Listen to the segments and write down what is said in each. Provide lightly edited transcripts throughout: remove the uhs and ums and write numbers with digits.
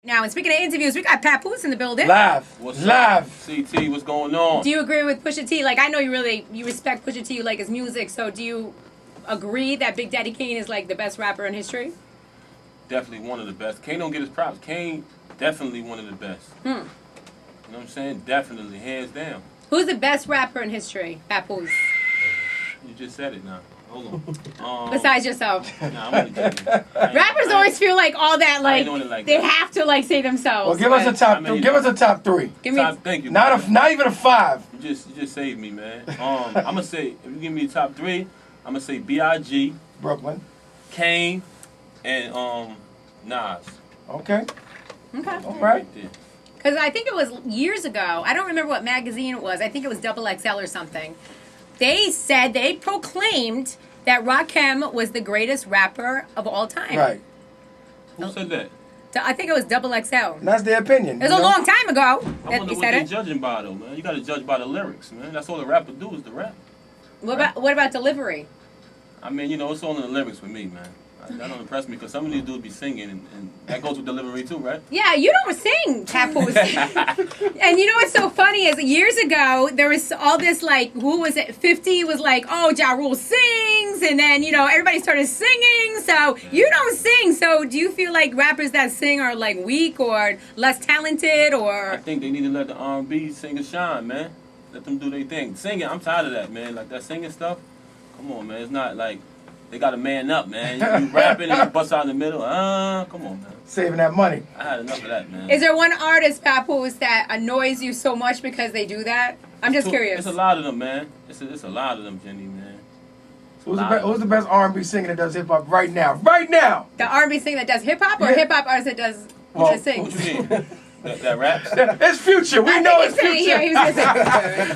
Now, and speaking of interviews, we got Papoose in the building. Live. What's Live. up? CT, what's going on? Do you agree with Pusha T? Like, I know you respect Pusha T, you like his music, so do you agree that Big Daddy Kane is like the best rapper in history? Definitely one of the best. Kane don't get his props. Kane, definitely one of the best. You know what I'm saying? Definitely, hands down. Who's the best rapper in history? Papoose. You just said it now. Hold on. Besides yourself. Nah, I'm only joking. Rappers always feel like all that, like, doing it like they that. have to, like, say themselves. Well, give us a top. Give us a top three. Give me. Thank you. Not even a five. You just saved me, man. I'm gonna say, if you give me the top three, I'm gonna say B.I.G., Brooklyn. Kane, and Nas. Okay. Okay. All right. Because I think it was years ago. I don't remember what magazine it was. I think it was Double XL or something. They proclaimed that Rakim was the greatest rapper of all time. Right. Who said that? I think it was Double XL. And that's their opinion. It was a long time ago I that wonder he what said they it. judging by though, man. You gotta judge by the lyrics, man. That's all the rapper do is the rap. What about delivery? I mean, you know, it's all in the lyrics with me, man. That don't impress me because some of these dudes be singing, and that goes with delivery too, right? Yeah, you don't sing, Papoose. And you know what's so funny is years ago, there was all this, like, who was it? 50 was like, oh, Ja Rule sings. And then, you know, everybody started singing. So you don't sing. So do you feel like rappers that sing are, like, weak or less talented or? I think they need to let the R&B singers shine, man. Let them do their thing. Singing, I'm tired of that, man. Like, that singing stuff, come on, man. It's not like... They got to man up, man. You rapping and you bust out in the middle. Come on, man. Saving that money. I had enough of that, man. Is there one artist, Papoose, that annoys you so much because they do that? I'm just curious. It's a lot of them, man. It's a lot of them, Jenny, man. Who's the best R&B singer that does hip hop right now? Right now. The R&B singer that does hip hop or hip hop artist that does that sings? What you mean? that raps? It's Future. We know it's Future. Yeah, he was gonna say.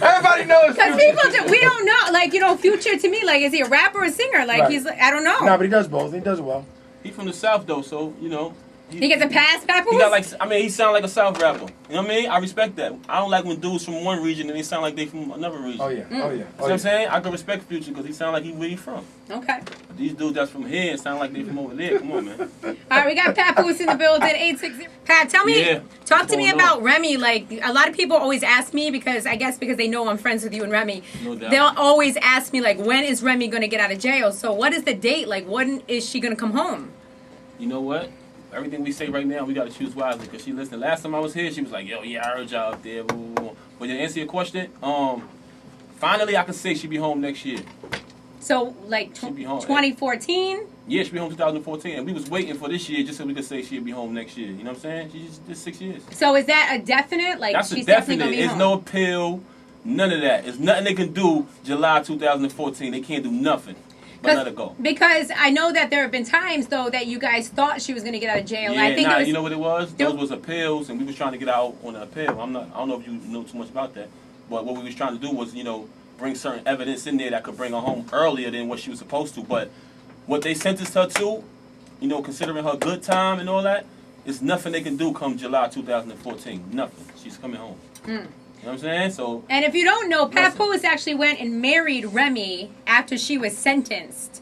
Everybody knows Because Future. we don't know. Like, you know, Future to me, like, is he a rapper or a singer? Like, Right. he's, I don't know. No, but he does both. He does well. He from the South, though, so, you know. He gets a pass, Papoose? He got like, I mean, he sound like a South rapper. You know what I mean? I respect that. I don't like when dudes from one region and they sound like they from another region. Oh, yeah. Oh, yeah. You know what I'm saying? I can respect Future because he sound like he where he from. Okay. But these dudes that's from here sound like they from over there. Come on, man. All right, we got Papoose in the building, 860. Pat, talk to me about Remy. Like, a lot of people always ask me, because they know I'm friends with you and Remy. No doubt. They'll always ask me, like, when is Remy going to get out of jail? So what is the date? Like, when is she going to come home? You know what? Everything we say right now, we got to choose wisely because she listened. Last time I was here, she was like, yo, yeah, I heard y'all up there. Blah, blah, blah. But to answer your question, finally I can say she'll be home next year. So, like, She'll be home. 2014? Yeah, she'll be home 2014. And we was waiting for this year just so we could say she'll be home next year. You know what I'm saying? She's just 6 years. So is that a definite? Like, That's she's a definite. definitely There's going to be no home? appeal, none of that. There's nothing they can do July 2014. They can't do nothing but let her go. Because I know that there have been times, though, that you guys thought she was going to get out of jail. Yeah, I think you know what it was? Those was appeals, and we was trying to get out on the appeal. I don't know if you know too much about that, but what we was trying to do was, you know, bring certain evidence in there that could bring her home earlier than what she was supposed to. But what they sentenced her to, you know, considering her good time and all that, it's nothing they can do come July 2014. Nothing. She's coming home. You know what I'm saying? So. And if you don't know, Papoose actually went and married Remy after she was sentenced,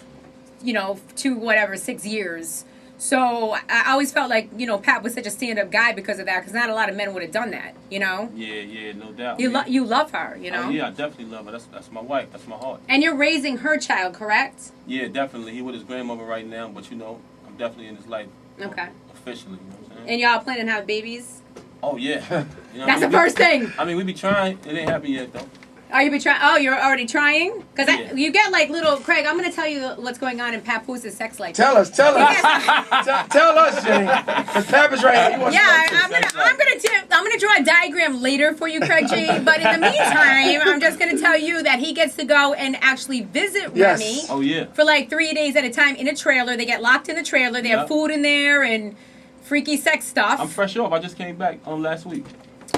you know, to whatever, 6 years. So I always felt like, you know, Pat was such a stand-up guy because of that, because not a lot of men would have done that, you know? Yeah, no doubt. You love her, you know? Oh, yeah, I definitely love her. That's my wife. That's my heart. And you're raising her child, correct? Yeah, definitely. He with his grandmother right now, but, you know, I'm definitely in his life. Okay. Officially, you know what I'm saying? And y'all planning to have babies? Oh, yeah. You know, That's the first thing. I mean, we be trying. It ain't happened yet, though. Are you trying? Oh, you're already trying? Because Yeah. you get like little Craig. I'm gonna tell you what's going on in Papooses sex life. Tell us. Tell us, Jenny. Because Pap is right here. He wants to know, I'm gonna draw a diagram later for you, Craig G. But in the meantime, I'm just gonna tell you that he gets to go and actually visit Remy. Oh, yeah. For like 3 days at a time in a trailer. They get locked in the trailer. They have food in there and freaky sex stuff. I'm fresh off. I just came back last week.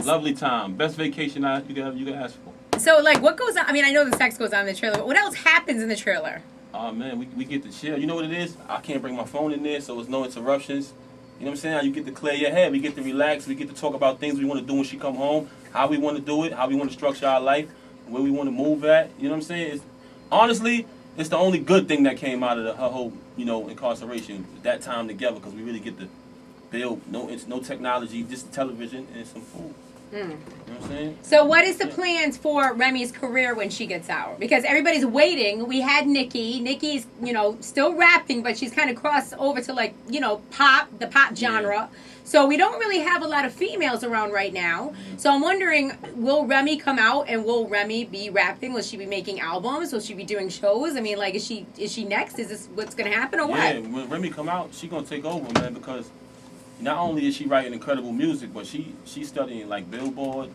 Lovely time. Best vacation you can ask for. So, like, what goes on? I mean, I know the sex goes on in the trailer, but what else happens in the trailer? Oh, man, we get to chill. You know what it is? I can't bring my phone in there, so there's no interruptions. You know what I'm saying? You get to clear your head. We get to relax. We get to talk about things we want to do when she come home, how we want to do it, how we want to structure our life, where we want to move at. You know what I'm saying? Honestly, it's the only good thing that came out of her whole, you know, incarceration, that time together, because we really get to build. It's no technology, just television and some food. You know what I'm saying? So what is the plans for Remy's career when she gets out? Because everybody's waiting. We had Nikki. Nikki's, still rapping, but she's kind of crossed over to the pop genre. Yeah. So we don't really have a lot of females around right now. So I'm wondering, will Remy come out and will Remy be rapping? Will she be making albums? Will she be doing shows? I mean, like, is she next? Is this what's going to happen or what? Yeah, when Remy come out, she going to take over, man, because not only is she writing incredible music, but she's studying like Billboard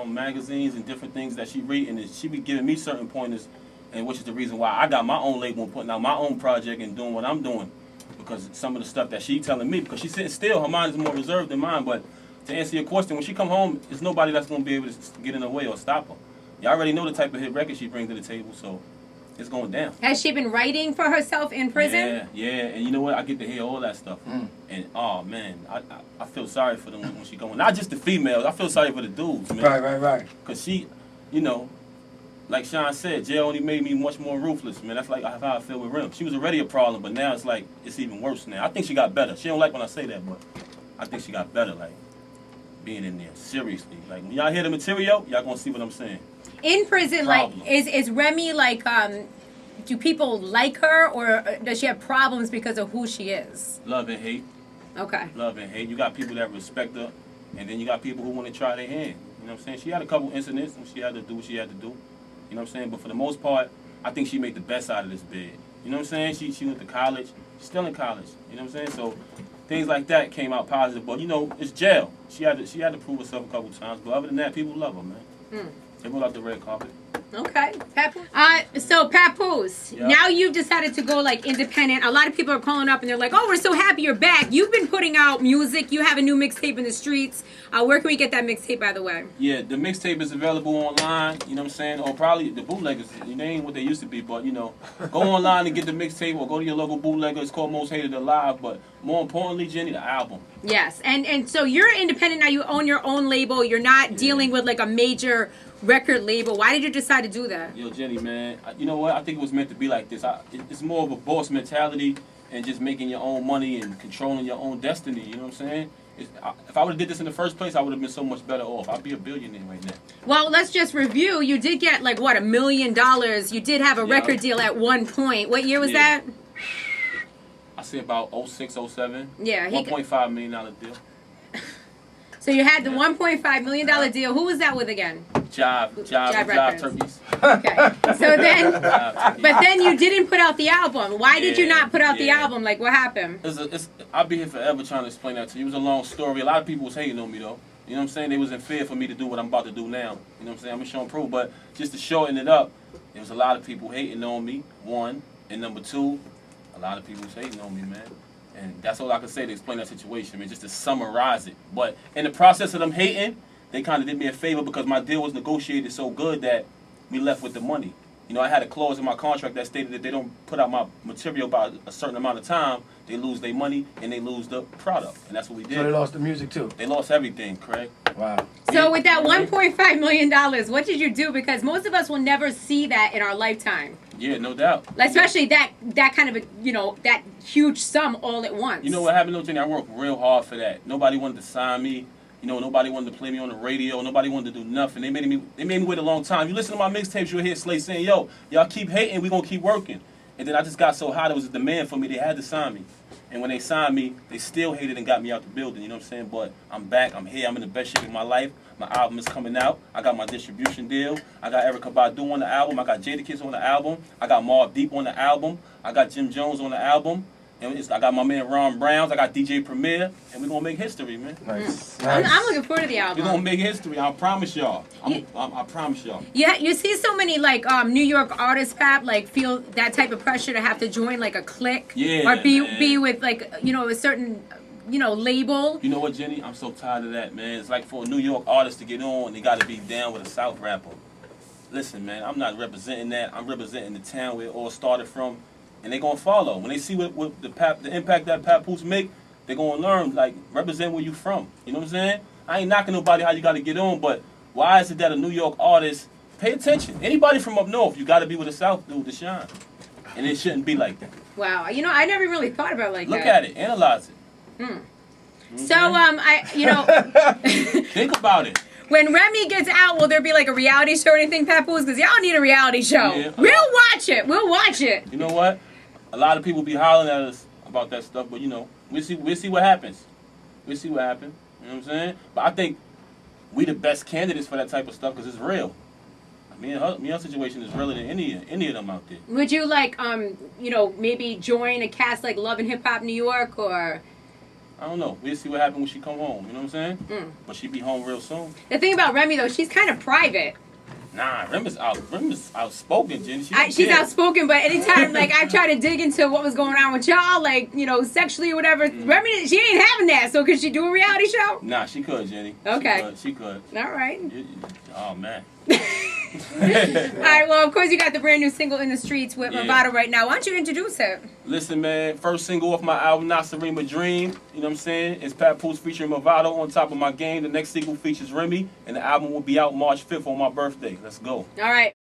magazines and different things that she read, and she be giving me certain pointers, and which is the reason why I got my own label and putting out my own project and doing what I'm doing, because some of the stuff that she telling me, because she's sitting still, her mind is more reserved than mine. But to answer your question, when she come home, there's nobody that's going to be able to get in her way or stop her. You already know the type of hit record she brings to the table, so it's going down. Has she been writing for herself in prison? Yeah, and you know what? I get to hear all that stuff. And, oh, man, I feel sorry for them when she going. Not just the females. I feel sorry for the dudes, man. Right. Because she, like Sean said, jail only made me much more ruthless, man. That's like how I feel with Rim. She was already a problem, but now it's like, it's even worse now. I think she got better. She don't like when I say that, but I think she got better, like, being in there, seriously. Like, when y'all hear the material, y'all gonna see what I'm saying. In prison, Problem. like, is Remy, like, do people like her, or does she have problems because of who she is? Love and hate. Okay. Love and hate. You got people that respect her, and then you got people who want to try their hand. You know what I'm saying? She had a couple incidents when she had to do what she had to do. You know what I'm saying? But for the most part, I think she made the best out of this bid. You know what I'm saying? She went to college. She's still in college. You know what I'm saying? So things like that came out positive. But, it's jail. She had to prove herself a couple times. But other than that, people love her, man. They roll out the red carpet. Okay, Papoose. So Papoose, now you've decided to go like independent. A lot of people are calling up and they're like, "Oh, we're so happy you're back. You've been putting out music. You have a new mixtape in the streets. Where can we get that mixtape, by the way?" Yeah, the mixtape is available online. You know what I'm saying? Or probably the bootleggers. They ain't what they used to be, but go online and get the mixtape, or go to your local bootlegger. It's called Most Hated Alive. But more importantly, Jenny, the album. Yes, and so you're independent now. You own your own label. You're not dealing with like a major record label. Why did you decide to do that? Yo, Jenny, man, you know what? I think it was meant to be like this. It's more of a boss mentality and just making your own money and controlling your own destiny. You know what I'm saying? If I would have did this in the first place, I would have been so much better off. I'd be a billionaire right now. Well, let's just review. You did get like $1 million. You did have a record deal at one point. What year was that? I say about 06, 07. Yeah. $1.5 million deal. So you had the $1.5 million deal. Who was that with again? Jive Turkeys. Okay. So then, but then you didn't put out the album. Why did you not put out the album? Like, what happened? I'll be here forever trying to explain that to you. It was a long story. A lot of people was hating on me, though. You know what I'm saying? They was in fear for me to do what I'm about to do now. You know what I'm saying? I'm going to show and prove. But just to shorten it up, there was a lot of people hating on me, one. And number two, a lot of people was hating on me, man. And that's all I can say to explain that situation, man, just to summarize it. But in the process of them hating, they kind of did me a favor because my deal was negotiated so good that we left with the money. I had a clause in my contract that stated that they don't put out my material by a certain amount of time, they lose their money and they lose the product. And that's what we did. So they lost the music too? They lost everything, Craig. Wow. So with that $1.5 million, what did you do? Because most of us will never see that in our lifetime. Yeah, no doubt. Especially that kind of that huge sum all at once. You know what happened, though, Jenny? I worked real hard for that. Nobody wanted to sign me. Nobody wanted to play me on the radio. Nobody wanted to do nothing. They made me wait a long time. You listen to my mixtapes, you'll hear Slay saying, "Yo, y'all keep hating, we gonna keep working." And then I just got so hot, there was a demand for me. They had to sign me. And when they signed me, they still hated and got me out the building. You know what I'm saying? But I'm back. I'm here. I'm in the best shape of my life. My album is coming out. I got my distribution deal. I got Erykah Badu on the album. I got Jadakiss on the album. I got Marv Deep on the album. I got Jim Jones on the album. And I got my man Ron Browns. I got DJ Premier. And we're going to make history, man. Nice. I'm looking forward to the album. We're going to make history. I promise y'all. I promise y'all. Yeah, you see so many, like, New York artists, Pap, like, feel that type of pressure to have to join, like, a clique. Yeah, or be with, like, a certain, label. You know what, Jenny? I'm so tired of that, man. It's like for a New York artist to get on, they got to be down with a South rapper. Listen, man, I'm not representing that. I'm representing the town where it all started from. And they're going to follow. When they see what the impact that Papoose make, they're going to learn, like, represent where you from. You know what I'm saying? I ain't knocking nobody how you got to get on, but why is it that a New York artist, pay attention. Anybody from up north, you got to be with a South dude to shine. And it shouldn't be like that. Wow. I never really thought about it like Look that. at it. Analyze it. So Think about it. when Remy gets out, will there be like a reality show or anything, Papoose? Because y'all need a reality show. Yeah. We'll watch it. We'll watch it. You know what? A lot of people be hollering at us about that stuff, but we'll see what happens. We'll see what happens. You know what I'm saying? But I think we the best candidates for that type of stuff because it's real. Me and her situation is realer than any of them out there. Would you like maybe join a cast like Love and Hip Hop New York or? I don't know. We'll see what happens when she come home. You know what I'm saying? But she be home real soon. The thing about Remy though, she's kind of private. Nah, Remy's outspoken, Jenny. She's outspoken, but anytime like I try to dig into what was going on with y'all, like sexually or whatever, Remy, she ain't having that. So could she do a reality show? Nah, she could, Jenny. Okay, she could. All right. Oh man. All right. Well, of course, you got the brand new single "In the Streets" with Movado right now. Why don't you introduce it? Listen, man. First single off my album, Remy Ma Dream. You know what I'm saying? It's Papoose featuring Movado on top of my game. The next single features Remy, and the album will be out March 5th on my birthday. Let's go. All right.